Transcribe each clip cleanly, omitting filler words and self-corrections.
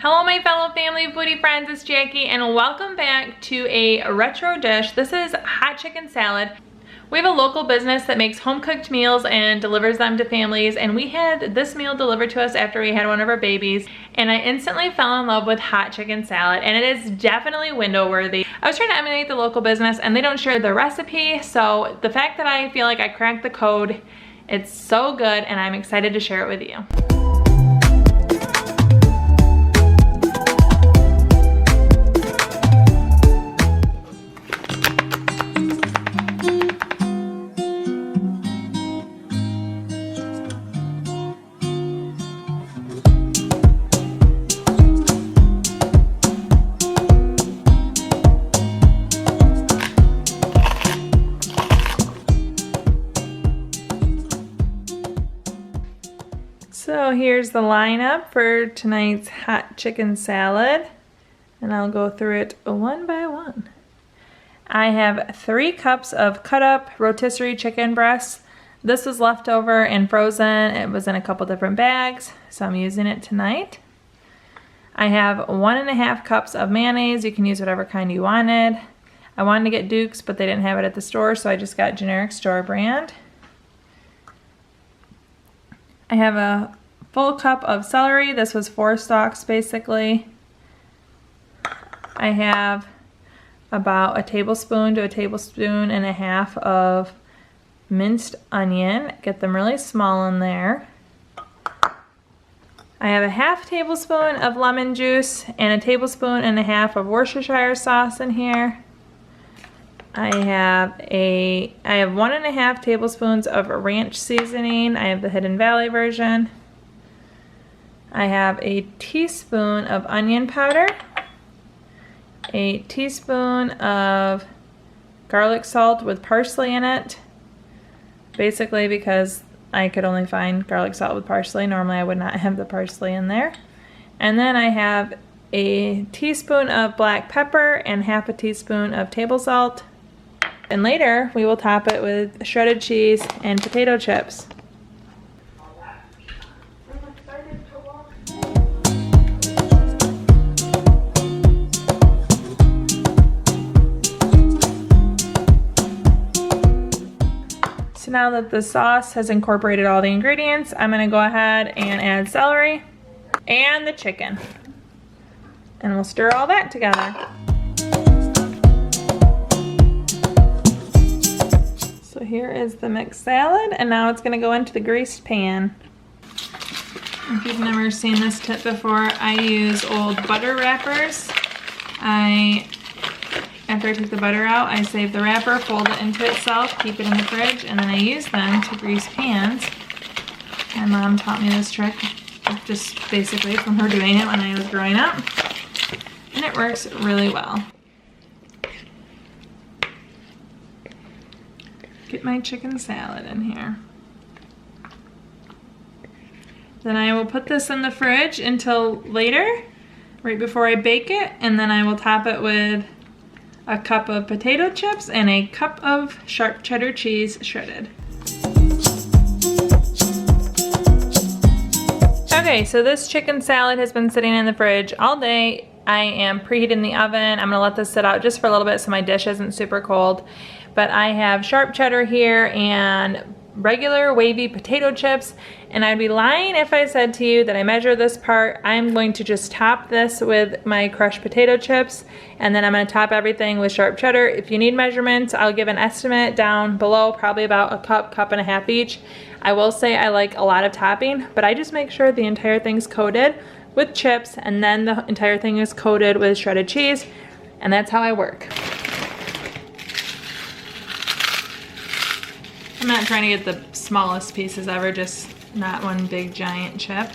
Hello my fellow family foodie friends, it's Jackie and welcome back to a retro dish. This is hot chicken salad. We have a local business that makes home cooked meals and delivers them to families, and we had this meal delivered to us after we had one of our babies, and I instantly fell in love with hot chicken salad, and it is definitely window worthy. I was trying to emulate the local business and they don't share the recipe, so the fact that I feel like I cracked the code, it's so good and I'm excited to share it with you. So here's the lineup for tonight's hot chicken salad, and I'll go through it one by one. I have 3 cups of cut up rotisserie chicken breasts. This was left over and frozen. It was in a couple different bags, so I'm using it tonight. I have 1.5 cups of mayonnaise. You can use whatever kind you wanted. I wanted to get Duke's, but they didn't have it at the store, so I just got generic store brand. I have a full cup of celery. This was 4 stalks basically. I have about a tablespoon to a tablespoon and a half of minced onion. Get them really small in there. I have a half tablespoon of lemon juice and a tablespoon and a half of Worcestershire sauce in here. I have 1.5 tablespoons of ranch seasoning. I have the Hidden Valley version. I have a teaspoon of onion powder, a teaspoon of garlic salt with parsley in it, basically because I could only find garlic salt with parsley. Normally I would not have the parsley in there. And then I have a teaspoon of black pepper and half a teaspoon of table salt. And later we will top it with shredded cheese and potato chips. So now that the sauce has incorporated all the ingredients, I'm going to go ahead and add celery and the chicken. And we'll stir all that together. So here is the mixed salad, and now it's going to go into the greased pan. If you've never seen this tip before, I use old butter wrappers. After I take the butter out, I save the wrapper, fold it into itself, keep it in the fridge, and then I use them to grease pans. My mom taught me this trick just basically from her doing it when I was growing up, and it works really well. Get my chicken salad in here. Then I will put this in the fridge until later, right before I bake it, and then I will top it with a cup of potato chips and a cup of sharp cheddar cheese shredded. Okay, so this chicken salad has been sitting in the fridge all day. I am preheating the oven. I'm gonna let this sit out just for a little bit so my dish isn't super cold. But I have sharp cheddar here and regular wavy potato chips, and I'd be lying if I said to you that I measure this part. I'm going to just top this with my crushed potato chips, and then I'm going to top everything with sharp cheddar. If you need measurements, I'll give an estimate down below, probably about a cup and a half each. I will say I like a lot of topping, but I just make sure the entire thing's coated with chips, and then the entire thing is coated with shredded cheese, and that's how I work. I'm not trying to get the smallest pieces ever, just not one big giant chip.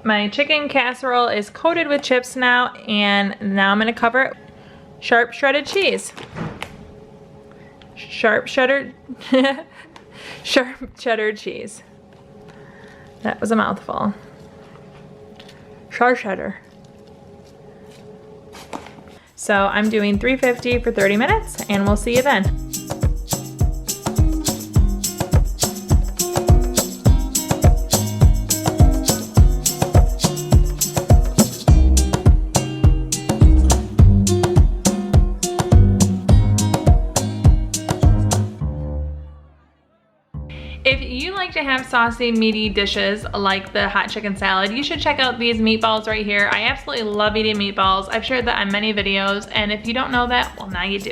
My chicken casserole is coated with chips now, and now I'm going to cover it with sharp shredded cheese. Sharp cheddar cheese. That was a mouthful. Sharp cheddar. So I'm doing 350 for 30 minutes, and we'll see you then. If you like to have saucy, meaty dishes like the hot chicken salad, you should check out these meatballs right here. I absolutely love eating meatballs. I've shared that on many videos, and if you don't know that, well, now you do.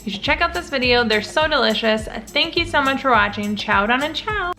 You should check out this video. They're so delicious. Thank you so much for watching. Chow down and chow.